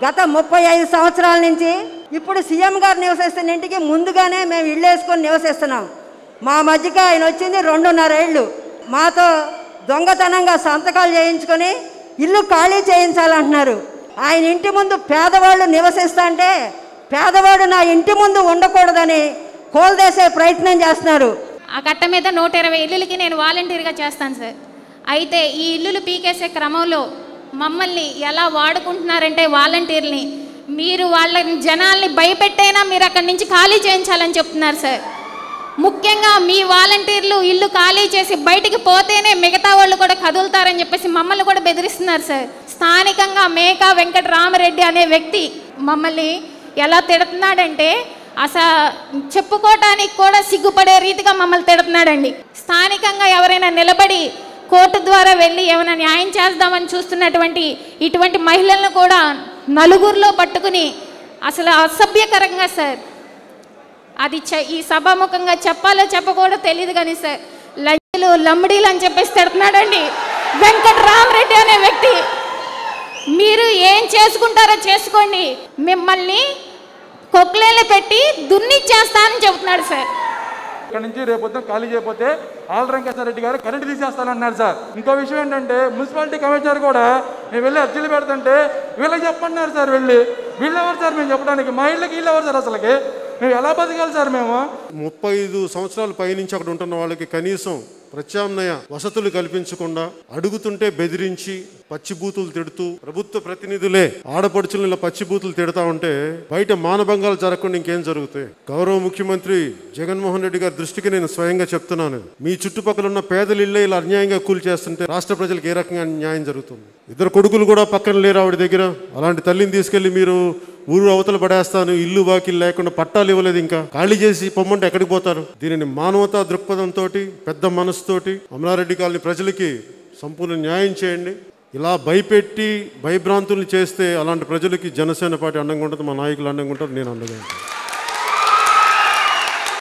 గత 35 సంవత్సరాల నుంచి ఇప్పుడు సీఎం గారు నివసిస్తున్న ఇంటికి ముందుగానే మేము ఇల్లు వేసుకొని నివసిస్తున్నాం. మా మధ్యకి ఆయన వచ్చింది 2.5 ఏళ్ళు. మాతో దొంగతనంగా సంతకాలు చేయించుకొని ఇల్లు ఖాళీ చేయించాలంటున్నారు. ఆయన ఇంటి ముందు పేదవాళ్ళు నివసిస్తుంటే పేదవాడు నా ఇంటి ముందు ఉండకూడదని కోల్దేసే ప్రయత్నం చేస్తున్నారు. ఆ కట్ట మీద 120 ఇల్లులకి నేను వాలంటీర్గా చేస్తాను సార్. అయితే ఈ ఇల్లులు పీకేసే క్రమంలో మమ్మల్ని ఎలా వాడుకుంటున్నారంటే వాలంటీర్ని, మీరు వాళ్ళ జనాల్ని భయపెట్టైనా మీరు అక్కడి నుంచి ఖాళీ చేయించాలని చెప్తున్నారు సార్. ముఖ్యంగా మీ వాలంటీర్లు ఇల్లు ఖాళీ చేసి బయటికి పోతేనే మిగతా వాళ్ళు కూడా కదులుతారని చెప్పేసి మమ్మల్ని కూడా బెదిరిస్తున్నారు సార్. స్థానికంగా మేకా వెంకటరామరెడ్డి అనే వ్యక్తి మమ్మల్ని ఎలా తిడుతున్నాడంటే అసలు చెప్పుకోవటానికి కూడా సిగ్గుపడే రీతిగా మమ్మల్ని తిడుతున్నాడండి. స్థానికంగా ఎవరైనా నిలబడి కోర్టు ద్వారా వెళ్ళి ఏమైనా న్యాయం చేద్దామని చూస్తున్నటువంటి ఇటువంటి మహిళలను కూడా నలుగురిలో పట్టుకుని అసలు అసభ్యకరంగా సార్, అది ఈ సభాముఖంగా చెప్పాలో చెప్పకూడదో తెలియదు కానీ సార్, లంచలు లంబడీలు అని చెప్పేసి తిడుతున్నాడండి వెంకటరామరెడ్డి అనే వ్యక్తి. మీరు ఏం చేసుకుంటారో చేసుకోండి, మిమ్మల్ని కొక్లేలు పెట్టి దున్నిచ్చేస్తానని చెబుతున్నాడు సార్. ఇక్కడ నుంచి రేపు పొద్దున ఖాళీ చేయకపోతే ఆళ్రంకేశ్వరరెడ్డి గారు కరెంట్ తీసేస్తానన్నారు సార్. ఇంకో విషయం ఏంటంటే మున్సిపాలిటీ కమిషనర్ కూడా మేము వెళ్ళి అర్జీలు పెడుతుంటే వీళ్ళకి చెప్పన్నారు సార్. వీళ్ళు ఎవరు సార్ మేము చెప్పడానికి? మా ఇళ్ళకి వీళ్ళు ఎవరు సార్? అసలుకి మేము ఎలా బతకాలి సార్? మేము 35 సంవత్సరాల పైనుంచి అక్కడ ఉంటున్న వాళ్ళకి కనీసం ప్రత్యామ్నాయ వసతులు కల్పించకుండా అడుగుతుంటే బెదిరించి పచ్చిబూతులు తిడుతూ ప్రభుత్వ ప్రతినిధులే ఆడపడుచులు ఇలా పచ్చిబూతులు తిడతా ఉంటే బయట మానభంగాలు జరగకుండా ఇంకేం జరుగుతాయి? గౌరవ ముఖ్యమంత్రి జగన్మోహన్ రెడ్డి గారి దృష్టికి నేను స్వయంగా చెప్తున్నాను, మీ చుట్టుపక్కల ఉన్న పేదల ఇళ్ళే ఇలా అన్యాయంగా కూలి చేస్తుంటే రాష్ట్ర ప్రజలకు ఏ రకంగా న్యాయం జరుగుతుంది? 2 కొడుకులు కూడా పక్కన లేరు ఆవిడ దగ్గర. అలాంటి తల్లిని తీసుకెళ్లి మీరు ఊరు అవతల పడేస్తాను, ఇల్లు వాకిలు లేకుండా పట్టాలు ఇవ్వలేదు, ఇంకా ఖాళీ చేసి పొమ్మంటే ఎక్కడికి పోతారు? దీనిని మానవతా దృక్పథంతో పెద్ద మనసుతోటి అమలారెడ్డి కాలనీ ప్రజలకి సంపూర్ణ న్యాయం చేయండి. ఇలా భయపెట్టి భయభ్రాంతుల్ని చేస్తే అలాంటి ప్రజలకి జనసేన పార్టీ అండంగా ఉంటుంది, మా నాయకులు అండంగా ఉంటారు, నేను అండగా ఉంటాను.